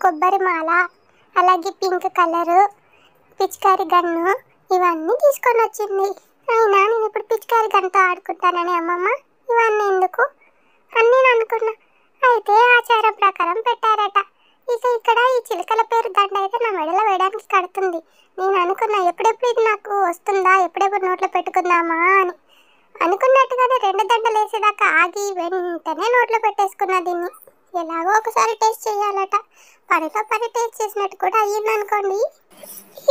కొబ్బరి మాల, అలాగే pink colour పిచికారి గన్ను ఇవన్నీ తీసుకొని వచ్చింది. అయినా నేను ఇప్పుడు పిచికారి గన్తో ఆడుకుంటానని అమ్మమ్మ ఇవన్నీ ఎందుకు అని నేను అనుకున్నా. అయితే ఆచారం ప్రకారం పెట్టారట. ఇక ఇక్కడ ఈ చిలుకల పేరు దండ అయితే నా మెడలో వేయడానికి కడుతుంది. నేను అనుకున్నా ఎప్పుడెప్పుడు ఇది నాకు వస్తుందా, ఎప్పుడెప్పుడు నోట్లో పెట్టుకుందామా అని. అనుకున్నట్టుగానే 2 దండలు వేసేదాకా ఆగి వెంటనే నోట్లో పెట్టేసుకున్నా దీన్ని. ఎలాగో ఒకసారి టేస్ట్ చేయాలట. పనిలో పని టేస్ట్ చేసినట్టు కూడా అయ్యింది అనుకోండి.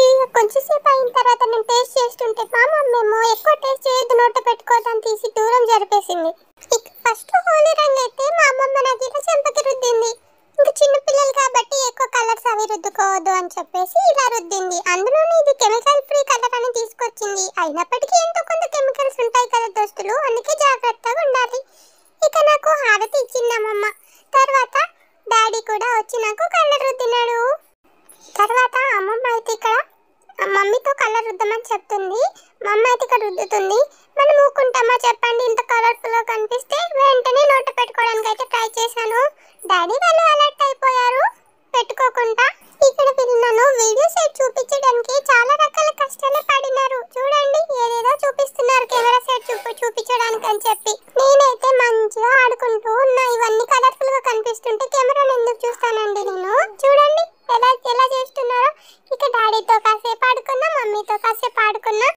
ఇక కొంచెంసేపు అయిన తర్వాత నేను టేస్ట్ చేస్తుంటే మా మమ్మేమో ఎక్కువ టేస్ట్ చేయొద్దు నోట్లో పెట్టుకోవద్దని తీసి దూరం జరిపేసింది. ఇక ఫస్ట్ హోలీ రంగు అయితే మా అమ్మమ్మ నాకు ఇలా చెంపకి రుద్దింది. ఇంకా చిన్న పిల్లలు కాబట్టి ఎక్కువ కలర్స్ అవి రుద్దుకోవద్దు అని చెప్పేసి ఇలా రుద్దింది. అందులోనే ఇది కెమికల్ ఫ్రీ కలర్ అని తీసుకొచ్చింది. అయినప్పటికీ ఎంతో కొంత కెమికల్స్ ఉంటాయి కదా దోస్తులు, అందుకే జాగ్రత్తగా ఉండాలి. ఇక నాకు హారతి ఇచ్చింది అమ్మమ్మ. తర్వాత డాడీ కూడా వచ్చి నాకు కలర్ రుద్దినాడు. తర్వాత అమ్మమ్మ అయితే ఇక్కడ మమ్మీతో కలర్ రుద్దమని చెప్తుంది. మా అమ్మ అయితే ఇక్కడ రుద్దుతుంది. మనం ఊకుంటామా చెప్పండి? ఇంత కలర్ఫుల్గా కనిపిస్తే వెంటనే నోట పెట్టుకోవడానికి అయితే ట్రై చేశాను. డాడీ వాళ్ళు అలర్ట్ అయిపోయారు పెట్టుకోకుండా. ఇక్కడ వీళ్ళు నన్ను వీడియో సెట్ చూపించడానికి చాలా రకాల కష్టాలే పడినారు. చూడండి ఏదేదో చూపిస్తున్నారు కెమెరా సెట్ చూపించడానికి అని చెప్పి. నేనైతే మంచిగా ఆడుకుంటూ ఉన్నా. ఇవన్నీ కలర్ఫుల్ గా కనిపిస్తుంటే కెమెరాను ఎందుకు చూస్తానండి నేను. చూడండి ఎలా చేస్తున్నారో. ఇక డాడీతో కాసేపు ఆడుకున్నా, మమ్మీతో కాసేపు ఆడుకున్నా.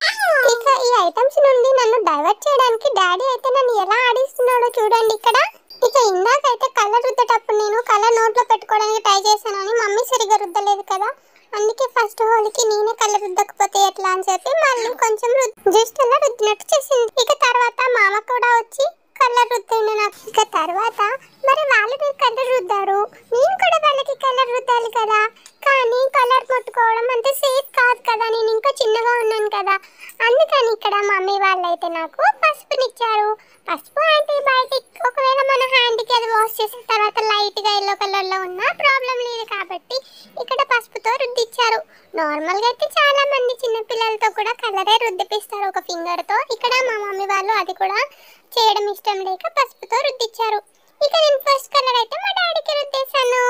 ఇక ఈ ఐటమ్స్ నుండి నన్ను డైవర్ట్ చేయడానికి డాడీ అయితే నన్ను ఎలా ఆడిస్తున్నాడో చూడండి ఇక్కడ. ఇక ఇందాకైతే కలర్ రుద్దేటప్పుడు నేను కలర్ నోట్లో పెట్టుకోవడానికి ట్రై చేశానని మమ్మీ సరిగా రుద్దలేదు కదా, అందుకే ఫస్ట్ హోలీకి నేనే కలర్ రుద్దకపోతే ఎట్లా అని చెప్పి మళ్ళీ కొంచెం జస్ట్ అలా రుద్దినట్టు చేసింది. ఇక తర్వాత మామ కూడా వచ్చి కలర్ రుద్దిండు నాకు. ఇక తర్వాత మరి వాళ్ళు కలర్ రుద్దారు, నేను కూడా వాళ్ళకి కలర్ రుద్దాలి కదా. కానీ కలర్ ముట్టుకోవడం అంతే సేఫ్ కాదు కదా, నేను ఇంకా చిన్నగా ఉన్నాను కదా. అందుకని ఇక్కడ మమ్మీ వాళ్ళు అయితే నాకు పసుపునిచ్చారు. పసుపు యాంటీబయాటిక్, ఒకవేళ మన హ్యాండ్కి అది వాష్ చేసిన తర్వాత లైట్గా ఎల్లో కలర్లో ఉన్నా ప్రాబ్లం లేదు కాబట్టి ఇక్కడ పసుపుతో రుద్దిచ్చారు. నార్మల్గా అయితే చాలా మంది చిన్నపిల్లలతో కూడా కలరే రుద్దిపిస్తారు ఒక ఫింగర్తో. ఇక్కడ మా మమ్మీ వాళ్ళు అది కూడా చేయడం ఇష్టం లేక పసుపుతో రుద్దిచ్చారు. ఇక నేను ఫస్ట్ కలర్ అయితే మా డాడీకి రుద్దేశాను.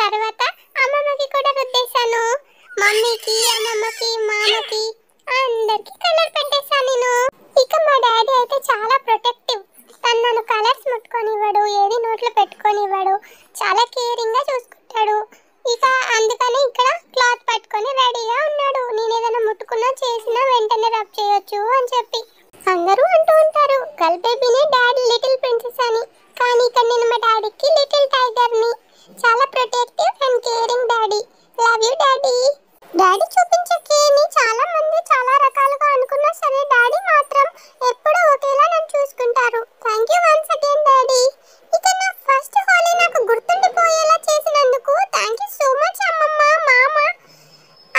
తర్వాత అమ్మమ్మకి కూడా రుద్దేశాను. మమ్మీకి, అమ్మమ్మకి, మామకి అందరికి కలర్ పెట్టేశాను నేను. ఇక మా డాడీ అయితే చాలా ప్రొటెక్టివ్. తను నన్ను కలర్స్ ముట్టుకొనివ్వడు, ఏది నోట్లో పెట్టుకొనివ్వడు, చాలా కేరింగ్గా చూసుకుంటాడు. ఇక అందుకని ఇక్కడ క్లాత్ పట్టుకొని రెడీగా ఉన్నాడు. నేను ఏదైనా ముట్టుకున్నా చేసినా వెంటనే రబ్ చేయొచ్చు అని చెప్పి. అందరూ అంటూ ఉంటారు గర్ల్ బేబీనే డాడీ లిటిల్ ప్రిన్సెస్ అని, కానీ ఇక్కడ నేను మా డాడీకి లిటిల్ టైగర్ని. చాలా protective and caring daddy. Love you daddy. Daddy చూపించే కేర్ని చాలా మంది చాలా రకాలుగా అనుకున్నా సరే డాడీ మాత్రం ఎప్పుడూ ఒకేలా నన్ను చూసుకుంటారు. Thank you once again daddy. ఇక నా ఫస్ట్ హోలీ నాకు గుర్తుండిపోయేలా చేసినందుకు థ్యాంక్ యూ సో మచ్ అమ్మమ్మ, మామ.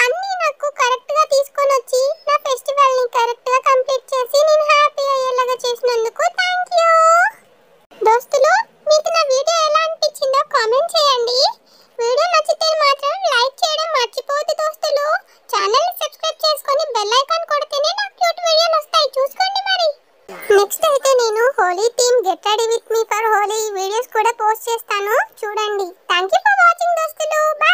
అన్నీ నాకు కరెక్ట్గా తీసుకొని వచ్చి నా ఫెస్టివల్ని కరెక్ట్గా కంప్లీట్ చేసి నేను హ్యాపీ అయ్యేలాగా చేసినందుకు థ్యాంక్ యూ. దోస్తులు, మీకు నా వీడియో ఎలా అనిపించిందో కామెంట్ చేయండి. వీడియో నచ్చితే మాత్రం లైక్ చేయడం మర్చిపోవద్దు దోస్తులు. ఛానల్ని సబ్స్క్రైబ్ చేసుకొని బెల్ ఐకాన్ కొడితేనే నాకు క్యూట్ వీడియోలు వస్తాయి, చూసుకోండి మరి. నెక్స్ట్ అయితే నేను Holi theme get ready with me for Holi videos కూడా పోస్ట్ చేస్తాను, చూడండి. థ్యాంక్ యూ ఫర్ వాచింగ్ దోస్తులు. బాయ్.